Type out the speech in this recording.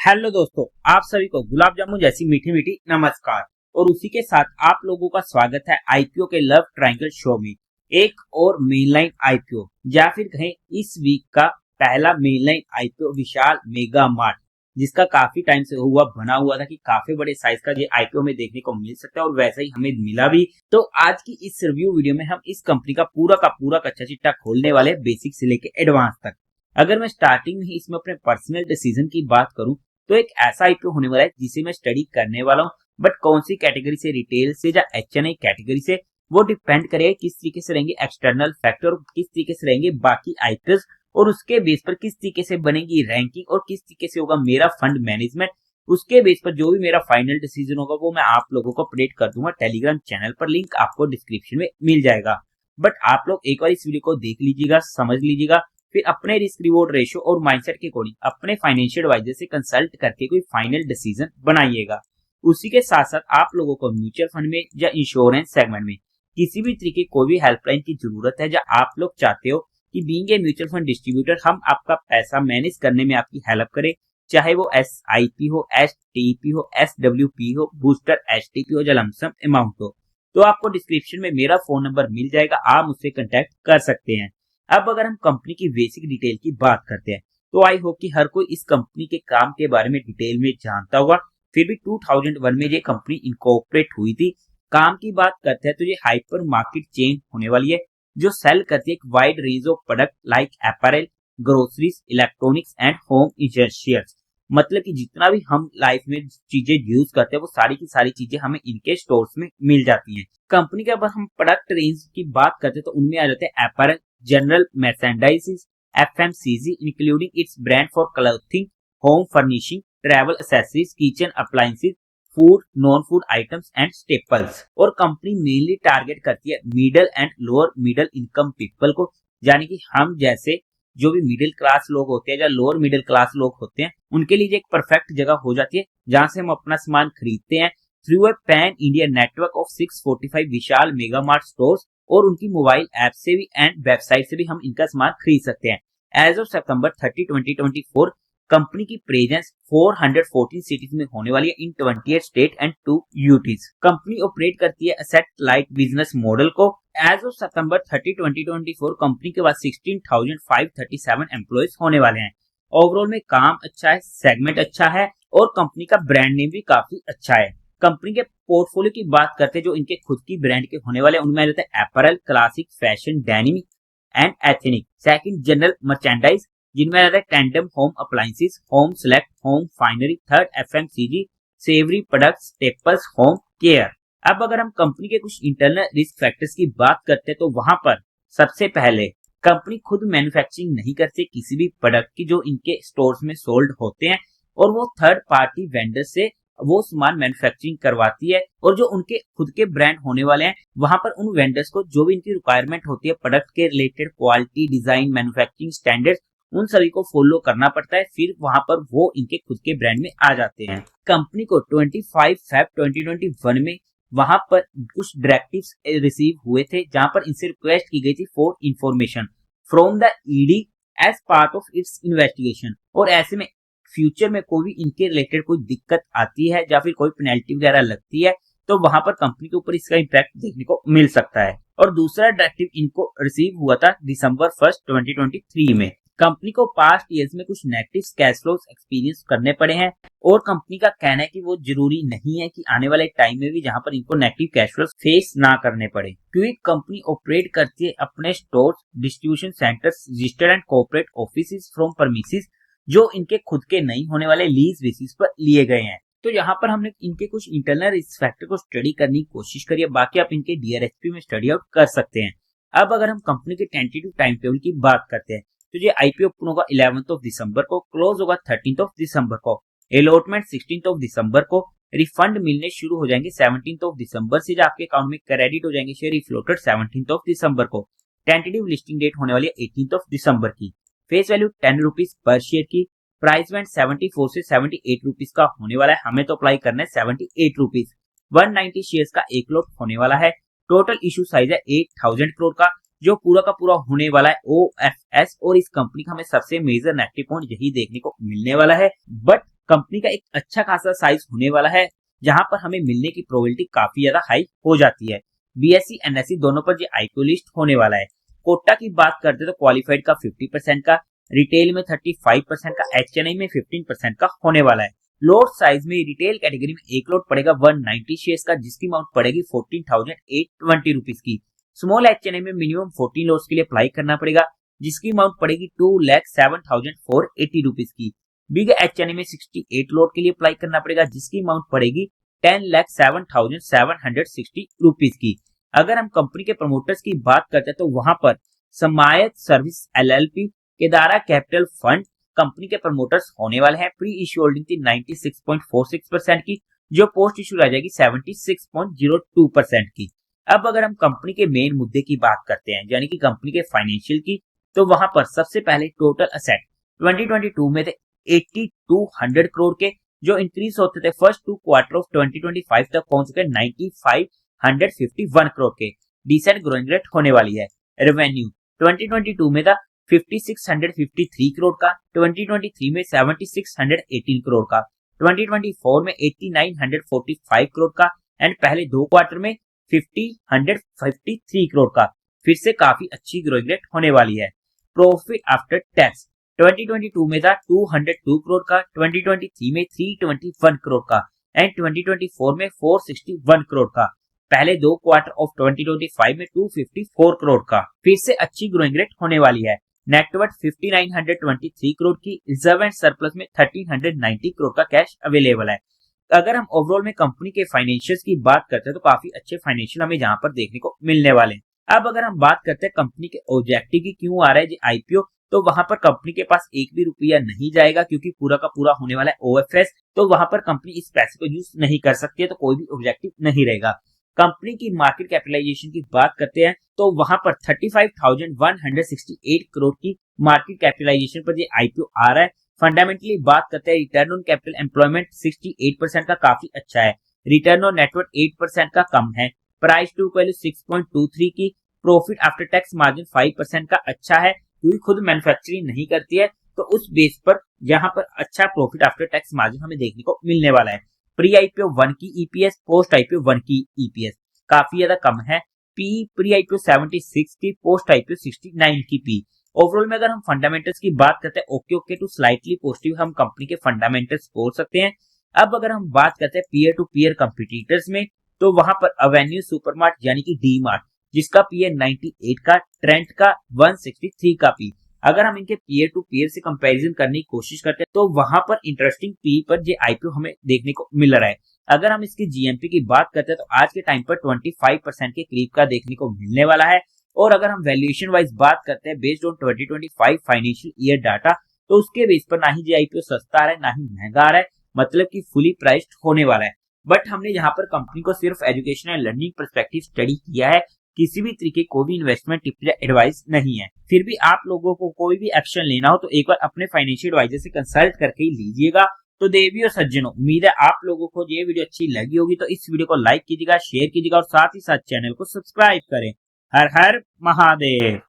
Hello दोस्तों, आप सभी को गुलाब जामुन जैसी मीठी मीठी नमस्कार। और उसी के साथ आप लोगों का स्वागत है आईपीओ के लव ट्रायंगल शो में। एक और मेनलाइन आईपीओ या फिर कहें इस वीक का पहला मेनलाइन आईपीओ विशाल मेगा मार्ट, जिसका काफी टाइम से बना हुआ था कि काफी बड़े साइज का ये आईपीओ में देखने को मिल सकता है और वैसा ही हमें मिला भी। तो आज की इस रिव्यू वीडियो में हम इस कंपनी का पूरा कच्चा चिट्ठा खोलने वाले, बेसिक से लेके एडवांस तक। अगर मैं स्टार्टिंग में ही इसमें अपने पर्सनल डिसीजन की बात करूं तो एक ऐसा आईपीओ होने वाला है जिसे मैं स्टडी करने वाला हूँ। बट कौन सी कैटेगरी से, रिटेल से या एचएनआई कैटेगरी से, वो डिपेंड करेगा किस तरीके से रहेंगे एक्सटर्नल फैक्टर, किस तरीके से रहेंगे बाकी आईपीओस, और उसके बेस पर किस तरीके से बनेगी रैंकिंग और किस तरीके से होगा मेरा फंड मैनेजमेंट। उसके बेस पर जो भी मेरा फाइनल डिसीजन होगा वो मैं आप लोगों को अपडेट कर दूंगा टेलीग्राम चैनल पर। लिंक आपको डिस्क्रिप्शन में मिल जाएगा। बट आप लोग एक बार इस वीडियो को देख लीजिएगा, समझ लीजिएगा, फिर अपने रिस्क रिवॉर्ड रेशियो और माइंडसेट के अकॉर्डिंग अपने फाइनेंशियल एडवाइजर से कंसल्ट करके कोई फाइनल डिसीजन बनाइएगा। उसी के साथ साथ आप लोगों को म्यूचुअल फंड में या इंश्योरेंस सेगमेंट में किसी भी तरीके कोई भी हेल्पलाइन की जरूरत है, या आप लोग चाहते हो कि being a mutual fund distributor हम आपका पैसा मैनेज करने में आपकी हेल्प करें, चाहे वो SIP हो, STP हो, SWP हो, बूस्टर HTP हो या लमसम अमाउंट हो, तो आपको डिस्क्रिप्शन में मेरा फोन नंबर मिल जाएगा, आप मुझसे कांटेक्ट कर सकते हैं। अब अगर हम कंपनी की बेसिक डिटेल की बात करते हैं तो आई होप कि हर कोई इस कंपनी के काम के बारे में डिटेल में जानता होगा। फिर भी 2001 में ये कंपनी इनकॉर्पोरेट हुई थी। काम की बात करते हैं तो ये हाइपर मार्केट चेन होने वाली है जो सेल करती है एक wide range of product like apparel, groceries, electronics and home interiors. मतलब कि जितना भी हम लाइफ में चीजें यूज करते हैं वो सारी की सारी चीजें हमें इनके स्टोर्स में मिल जाती हैं। कंपनी के अगर हम प्रोडक्ट रेंज की बात करते हैं तो उनमें आ जाते हैं apparel, general merchandise, FMCG including its brand for clothing, home furnishing, travel accessories, kitchen appliances, food, non-food items and staples। और कंपनी मेनली टारगेट करती है middle and lower middle income people को, यानी कि हम जैसे जो भी मिडिल क्लास लोग होते हैं या लोअर मिडिल क्लास लोग होते हैं उनके लिए एक परफेक्ट जगह हो जाती है जहां से हम अपना सामान खरीदते हैं through a pan India network of 645 Vishal mega mart stores. और उनकी मोबाइल ऐप से भी एंड वेबसाइट से भी हम इनका सामान खरीद सकते हैं। एज ऑफ सितंबर 30, 2024 कंपनी की प्रेजेंस 414 सिटीज में होने वाली है इन 28 state and 2 UTs. Company operate करती है एसेट लाइट बिजनेस मॉडल को। एज ऑफ सितंबर 30, 2024 कंपनी के पास 16,537 एम्प्लॉयज होने वाले हैं। ओवरऑल में काम अच्छा है, सेगमेंट अच्छा है और कंपनी का ब्रांड नेम भी काफी अच्छा है। कंपनी के पोर्टफोलियो की बात करते हैं जो इनके खुद की ब्रांड के होने वाले उनमें रहते हैं apparel, classic, fashion, denim and ethnic. Second general merchandise जिनमें रहता है tandem home appliances, home select, home finery. Third FMCG, savoury products, staples, home care. अब अगर हम कंपनी के कुछ इंटरनल रिस्क फैक्टर्स की बात करते हैं तो वहां पर सबसे पहले कंपनी खुद मैन्युफैक्चरिंग नहीं करती किसी भी प्रोडक्ट की जो इनके स्टोर्स में सोल्ड होते हैं, और वो थर्ड पार्टी वेंडर से वो सामान मैन्युफैक्चरिंग करवाती है। और जो उनके खुद के ब्रांड होने वाले हैं वहां पर उन वेंडर्स को जो भी इनकी रिक्वायरमेंट होती है प्रोडक्ट के related, quality, design, manufacturing standards, उन सभी को फॉलो करना पड़ता है। फिर वहां पर वो इनके खुद के ब्रांड में आ जाते हैं। कंपनी को 25 फेब 2021 में वहां पर कुछ डायरेक्टिव्स रिसीव हुए थे जहां पर इनसे रिक्वेस्ट की गई थी for information from the ED as part of its investigation. और ऐसे में फ्यूचर में कोई भी इनके रिलेटेड कोई दिक्कत आती है या फिर कोई पेनल्टी वगैरह लगती है तो वहां पर कंपनी के ऊपर इसका इम्पैक्ट देखने को मिल सकता है। और दूसरा डायरेक्टिव इनको रिसीव हुआ था दिसंबर 1, 2023 में। कंपनी को पास्ट ईयर्स में कुछ नेगेटिव कैश फ्लोज एक्सपीरियंस करने पड़े हैं और कंपनी का कहना है कि वो जरूरी नहीं है कि आने वाले टाइम में भी जहां पर इनको नेगेटिव कैश फ्लोज फेस ना करने पड़े, क्योंकि कंपनी ऑपरेट करती है अपने store, distribution centres, registered and corporate office from premises जो इनके खुद के नहीं होने वाले लीज बेसिस पर लिए गए हैं। तो यहाँ पर हमने इनके कुछ इंटरनल रिस्क फैक्टर को स्टडी करने की कोशिश करी है, बाकी आप इनके DRHP में स्टडी आउट कर सकते हैं। अब अगर हम कंपनी के टेंटेटिव टाइम टेबल की बात करते हैं तो ये IPO ओपन होगा 11 दिसंबर को, क्लोज होगा 13 दिसंबर को, अलॉटमेंट 16 दिसंबर को, रिफंड मिलने शुरू हो जाएंगे 17 दिसंबर से, जो आपके अकाउंट में क्रेडिट हो जाएंगे शेयर फ्लोटेड 17 दिसंबर को। टेंटेटिव लिस्टिंग डेट होने वाली है 18 दिसंबर की। Face value 10 rupees per share की। प्राइस बैंड 74 से 78 रुपीज का होने वाला है, हमें तो अप्लाई करना है 78 रुपीज। 190 शेयर्स का एक लॉट होने वाला है। टोटल इशू साइज है 8000 करोड़ का, जो पूरा का पूरा होने वाला है OFS। और इस कंपनी का हमें सबसे मेजर नेगेटिव पॉइंट यही देखने को मिलने वाला है। बट कंपनी का एक अच्छा खासा साइज होने वाला है, जहां पर हमें मिलने की प्रोबेबिलिटी काफी ज्यादा हाई हो जाती है। बीएसई एनएसई दोनों पर ये आईपीओ लिस्ट होने वाला है। कोटा की बात करते तो क्वालिफाइड का 50% का, रिटेल में 35% का, एचएनआई में 15% का होने वाला है। लोट साइज में रिटेल कैटेगरी में एक लोट पड़ेगा 190 शेयर्स का, जिसकी अमाउंट पड़ेगी 14,820 रुपीज की। स्मॉल एचएनआई में मिनिमम 14 लोट्स के लिए अप्लाई करना पड़ेगा, जिसकी अमाउंट पड़ेगी 2,07,480 रुपीज की। बिग एचएनआई में 68 लोट के लिए अप्लाई करना पड़ेगा, जिसकी अमाउंट पड़ेगी 10,07,760 रुपीज की। अगर हम कंपनी के प्रमोटर्स की बात करते हैं तो वहां पर Samayat service LLP, Kedara capital fund company के प्रमोटर्स होने वाले हैं। प्री इश्यू होल्डिंग थी 96.46% की, जो पोस्ट इश्यू रह जाएगी 76.02% की। अब अगर हम कंपनी के मेन मुद्दे की बात करते हैं, यानी कि कंपनी के फाइनेंशियल की, तो वहां पर सबसे पहले टोटल असेट 2022 में थे 8200 करोड़ के, जो इंक्रीज होते थे फर्स्ट 2 क्वार्टर ऑफ 2025 तक पहुंच चुके 9551 करोड़ के। डिसेंट ग्रोइंग रेट होने वाली है। रेवेन्यू 2022 में था 5653 करोड़ का, 2023 में 7618 करोड़ का, 2024 में 8945 करोड़ का एंड पहले 2 क्वार्टर में 5053 करोड़ का। फिर से काफी अच्छी ग्रोइंग रेट होने वाली है। प्रॉफिट आफ्टर टैक्स 2022 में था 202 करोड़ का, 2023 में 321 करोड़ का एंड 2024 में 461 करोड़ का। पहले 2 क्वार्टर ऑफ 2025 में 254 करोड़ का। फिर से अच्छी ग्रोइंग रेट होने वाली है। नेटवर्थ 5923 करोड़ की, रिजर्व एंड सरप्लस में 1390 करोड़ का कैश अवेलेबल है। अगर हम ओवरऑल में कंपनी के फाइनेंशियल्स की बात करते हैं तो काफी अच्छे फाइनेंशियल हमें यहाँ पर देखने को मिलने वाले हैं। अब अगर हम बात करते हैं कंपनी के ऑब्जेक्टिव की क्यों आ रहा है आईपीओ, तो वहां पर कंपनी के पास एक भी रुपया नहीं जाएगा, क्योंकि पूरा का पूरा होने वाला है ओएफएस, तो वहां पर कंपनी इस पैसे को यूज नहीं कर सकती है, तो कोई भी ऑब्जेक्टिव नहीं रहेगा। कंपनी की मार्केट कैपिटलाइजेशन की बात करते हैं तो वहां पर 35,168 करोड़ की मार्केट कैपिटलाइजेशन पर ये आईपीओ आ रहा है। फंडामेंटली बात करते हैं रिटर्न ऑन कैपिटल एम्प्लॉयमेंट 68% का काफी अच्छा है। रिटर्न ऑन नेटवर्थ 8% का कम है। प्राइस टू वैल्यू 6.23 की। प्रॉफिट आफ्टर टैक्स मार्जिन 5% का अच्छा है, क्योंकि खुद मैन्युफैक्चरिंग नहीं करती है, तो उस बेस पर यहाँ पर अच्छा प्रॉफिट आफ्टर टैक्स मार्जिन हमें देखने को मिलने वाला है। प्री आईपीओ 1 की ईपीएस, पोस्ट आईपीओ 1 की ईपीएस काफी ज्यादा कम है। पी प्री आईपीओ 76 की, पोस्ट आईपीओ 69 की पी। ओवरऑल में अगर हम फंडामेंटल्स की बात करते हैं ओके टू स्लाइटली पॉजिटिव हम कंपनी के फंडामेंटल्स बोल सकते हैं। अब अगर हम बात करते हैं पीयर टू पीयर कंपिटिटर्स में, तो वहां पर एवेन्यू सुपरमार्ट यानी कि डी मार्ट, जिसका पी है 98 का, ट्रेंट का 163 का पी। अगर हम इनके पीयर टू पीयर से कंपैरिजन करने की कोशिश करते हैं तो वहां पर इंटरेस्टिंग पी पर ये आईपीओ हमें देखने को मिल रहा है। अगर हम इसकी जीएमपी की बात करते हैं तो आज के टाइम पर 25% के करीब का देखने को मिलने वाला है। और अगर हम वैल्यूएशन वाइज बात करते हैं based on 2025 financial year data, तो उसके बेस पर ना ही ये आईपीओ सस्ता आ रहा है ना ही महंगा आ रहा है, मतलब कि फुली प्राइस्ड होने वाला है। बट हमने यहाँ पर कंपनी को सिर्फ education and learning perspective study किया है, किसी भी तरीके को भी इन्वेस्टमेंट टिप या एडवाइस नहीं है। फिर भी आप लोगों को कोई भी एक्शन लेना हो तो एक बार अपने फाइनेंशियल एडवाइजर से कंसल्ट करके ही लीजिएगा। तो देवी और सज्जनों, उम्मीद है आप लोगों को ये वीडियो अच्छी लगी होगी, तो इस वीडियो को लाइक कीजिएगा, शेयर कीजिएगा और साथ ही साथ चैनल को सब्सक्राइब करें। हर हर महादेव।